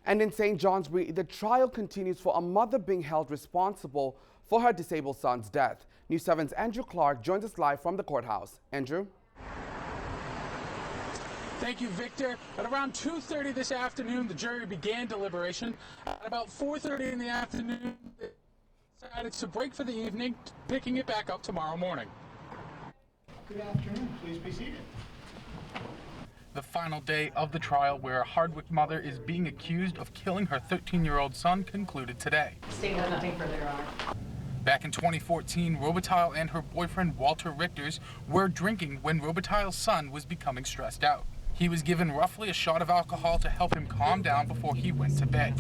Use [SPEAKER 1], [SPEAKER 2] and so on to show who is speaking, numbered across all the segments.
[SPEAKER 1] And in St. Johnsbury, the trial continues for a mother being held responsible for her disabled son's death. News 7's Andrew Clark joins us live from the courthouse. Andrew?
[SPEAKER 2] Thank you, Victor. At around 2:30 this afternoon, the jury began deliberation. At about 4:30 in the afternoon, they decided to break for the evening, picking it back up tomorrow morning.
[SPEAKER 3] Good afternoon. Please be seated.
[SPEAKER 2] The final day of the trial, where a Hardwick mother is being accused of killing her 13-year-old son, concluded today.
[SPEAKER 4] State has nothing further, Your Honor.
[SPEAKER 2] Back in 2014, Robitaille and her boyfriend Walter Richters were drinking when Robitaille's son was becoming stressed out. He was given roughly a shot of alcohol to help him calm down before he went to bed.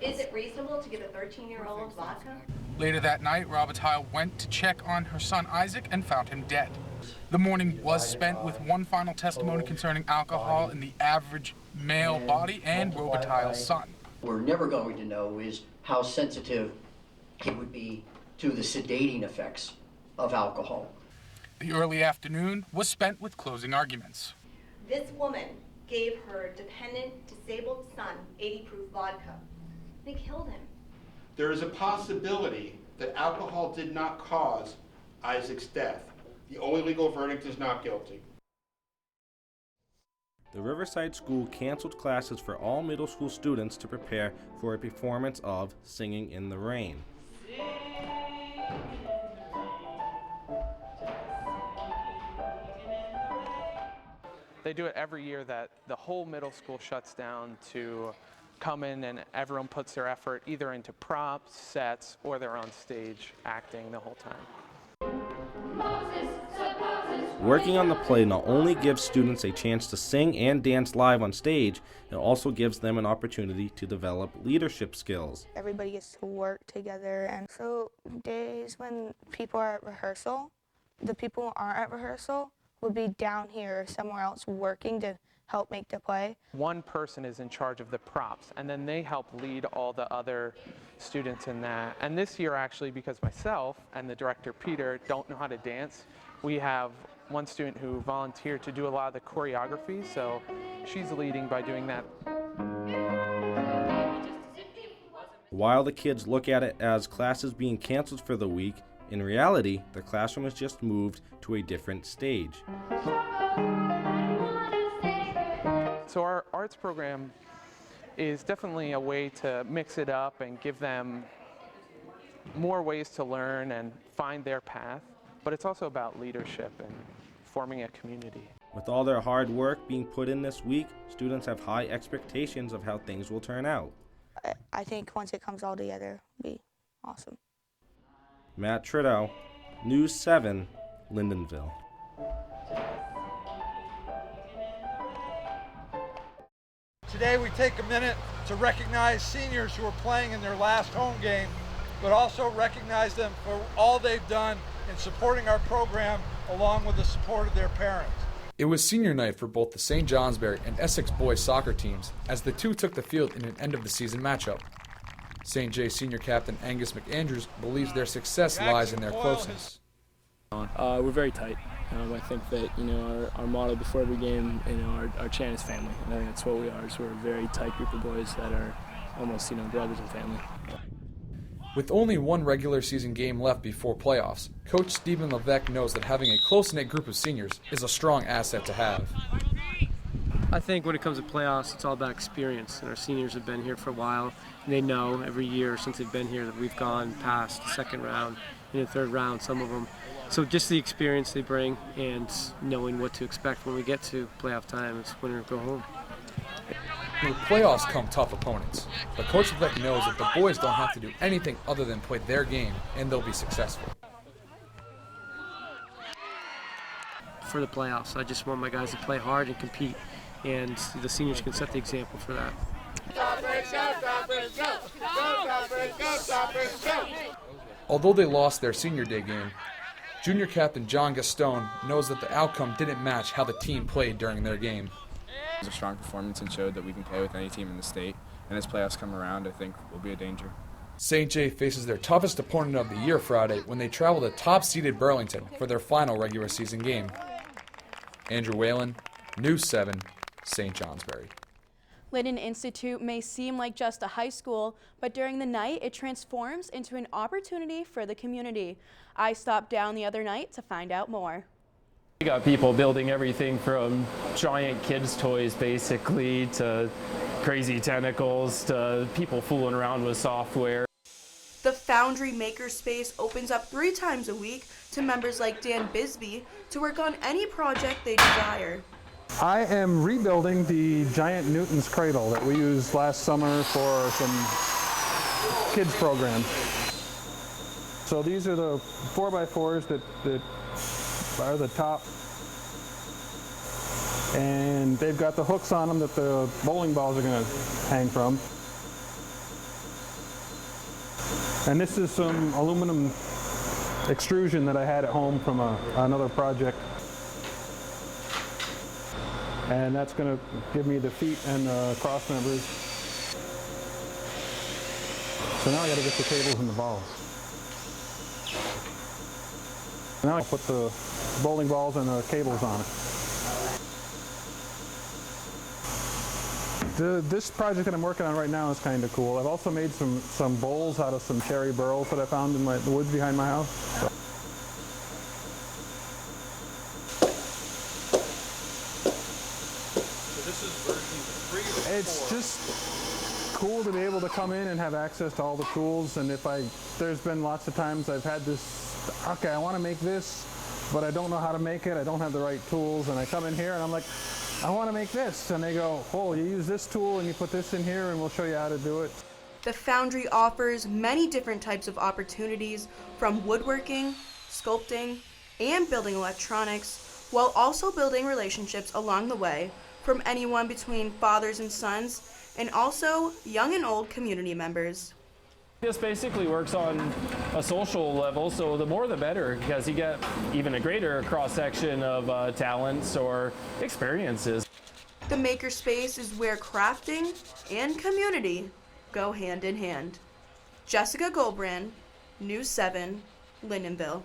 [SPEAKER 4] Is it reasonable to give a 13-year-old vodka?
[SPEAKER 2] Later that night, Robitaille went to check on her son Isaac and found him dead. The morning was spent with one final testimony concerning alcohol in the average male body and Robitaille's son.
[SPEAKER 5] We're never going to know is how sensitive he would be to the sedating effects of alcohol.
[SPEAKER 2] The early afternoon was spent with closing arguments.
[SPEAKER 4] This woman gave her dependent, disabled son 80 proof vodka. They killed him.
[SPEAKER 3] There is a possibility that alcohol did not cause Isaac's death. The only legal verdict is not guilty.
[SPEAKER 6] The Riverside School canceled classes for all middle school students to prepare for a performance of Singing in the Rain.
[SPEAKER 7] They do it every year that the whole middle school shuts down to come in and everyone puts their effort either into props, sets, or they're on stage acting the whole time.
[SPEAKER 6] Working on the play not only gives students a chance to sing and dance live on stage, it also gives them an opportunity to develop leadership skills.
[SPEAKER 8] Everybody gets to work together, and so days when people are at rehearsal, the people who aren't at rehearsal will be down here or somewhere else working to help make the play.
[SPEAKER 7] One person is in charge of the props, and then they help lead all the other students in that. And this year, actually, because myself and the director, Peter, don't know how to dance, we have one student who volunteered to do a lot of the choreography, so she's leading by doing that.
[SPEAKER 6] While the kids look at it as classes being canceled for the week, in reality, the classroom has just moved to a different stage.
[SPEAKER 7] So our arts program is definitely a way to mix it up and give them more ways to learn and find their path, but it's also about leadership and forming a community.
[SPEAKER 6] With all their hard work being put in this week, students have high expectations of how things will turn out.
[SPEAKER 8] I think once it comes all together, it'll be awesome.
[SPEAKER 6] Matt Trudeau, News 7, Lyndonville.
[SPEAKER 9] Today we take a minute to recognize seniors who are playing in their last home game, but also recognize them for all they've done in supporting our program along with the support of their parents.
[SPEAKER 10] It was senior night for both the St. Johnsbury and Essex boys soccer teams as the two took the field in an end-of-the-season matchup. St. J senior captain Angus McAndrews believes their success lies in their closeness.
[SPEAKER 11] We're very tight. I think that our motto before every game, our chant is family, and I think that's what we are. So we're a very tight group of boys that are almost brothers and family.
[SPEAKER 10] With only one regular season game left before playoffs, Coach Stephen Levesque knows that having a close-knit group of seniors is a strong asset to have.
[SPEAKER 11] I think when it comes to playoffs, it's all about experience, and our seniors have been here for a while, and they know every year since they've been here that we've gone past the second round, in the third round, some of them. So just the experience they bring and knowing what to expect when we get to playoff time, it's win or go home.
[SPEAKER 10] The playoffs come tough opponents, but Coach Levesque knows that the boys don't have to do anything other than play their game, and they'll be successful.
[SPEAKER 11] For the playoffs, I just want my guys to play hard and compete, and the seniors can set the example for that.
[SPEAKER 10] Although they lost their senior day game, junior captain John Gaston knows that the outcome didn't match how the team played during their game.
[SPEAKER 12] It was a strong performance and showed that we can play with any team in the state, and as playoffs come around, I think we'll be a danger.
[SPEAKER 10] St. J faces their toughest opponent of the year Friday when they travel to top-seeded Burlington for their final regular season game. Andrew Whalen, News 7, St. Johnsbury.
[SPEAKER 13] Linden Institute may seem like just a high school, but during the night it transforms into an opportunity for the community. I stopped down the other night to find out more.
[SPEAKER 14] We got people building everything from giant kids' toys basically to crazy tentacles to people fooling around with software.
[SPEAKER 15] The Foundry Makerspace opens up 3 times a week to members like Dan Bisbee to work on any project they desire.
[SPEAKER 16] I am rebuilding the giant Newton's cradle that we used last summer for some kids programs. So these are the 4x4s that are the top, and they've got the hooks on them that the bowling balls are going to hang from. And this is some aluminum extrusion that I had at home from another project. And that's going to give me the feet and the cross members. So now I got to get the cables and the balls. Now I put the bowling balls and the cables on it. This project that I'm working on right now is kind of cool. I've also made some bowls out of some cherry burls that I found in the woods behind my house. It's just cool to be able to come in and have access to all the tools, and there's been lots of times I've had this, okay, I want to make this, but I don't know how to make it, I don't have the right tools, and I come in here and I'm like, I want to make this, and they go, oh, you use this tool and you put this in here and we'll show you how to do it.
[SPEAKER 15] The Foundry offers many different types of opportunities, from woodworking, sculpting, and building electronics, while also building relationships along the way from anyone between fathers and sons, and also young and old community members.
[SPEAKER 14] This basically works on a social level, so the more the better, because you get even a greater cross-section of talents or experiences.
[SPEAKER 15] The Makerspace is where crafting and community go hand in hand. Jessica Goldbrand, News 7, Lyndonville.